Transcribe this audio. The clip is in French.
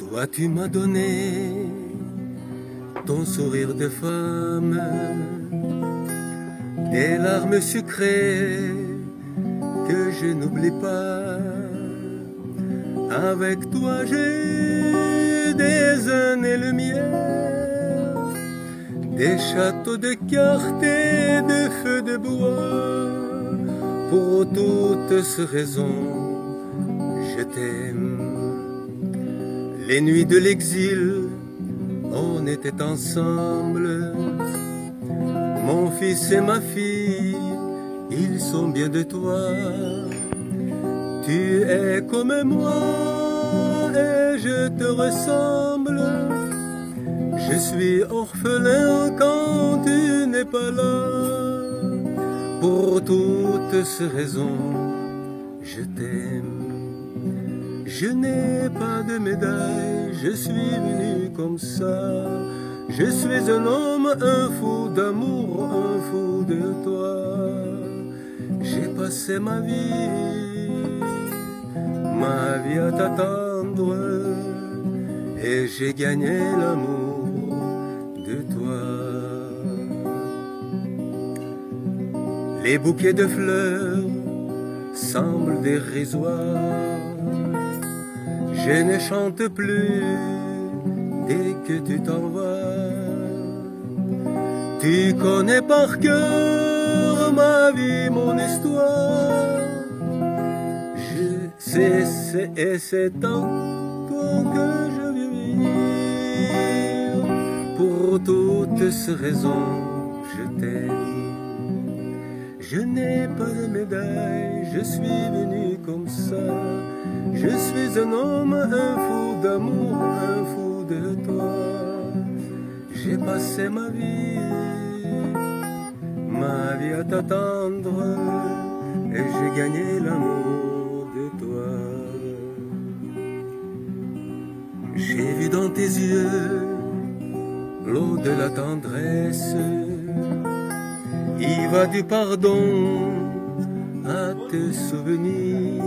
Toi tu m'as donné ton sourire de femme, des larmes sucrées que je n'oublie pas. Avec toi j'ai des années-lumière, des châteaux de cartes et de feux de bois. Pour toutes ces raisons, je t'aime. Les nuits de l'exil, on était ensemble. Mon fils et ma fille, ils sont bien de toi. Tu es comme moi et je te ressemble. Je suis orphelin quand tu n'es pas là. Pour toutes ces raisons, je t'aime. Je n'ai pas de médaille, je suis venu comme ça. Je suis un homme, un fou d'amour, un fou de toi. J'ai passé ma vie à t'attendre, et j'ai gagné l'amour de toi. Les bouquets de fleurs semblent dérisoires. Je ne chante plus dès que tu t'en vas. Tu connais par cœur ma vie, mon histoire. Je sais, c'est en toi que je veux vivre. Pour toutes ces raisons, je t'aime. Je n'ai pas de médaille, je suis venu comme ça. Je suis un homme, un fou d'amour, un fou de toi. J'ai passé ma vie à t'attendre, et j'ai gagné l'amour de toi. J'ai vu dans tes yeux l'eau de la tendresse. Il va du pardon à tes souvenirs.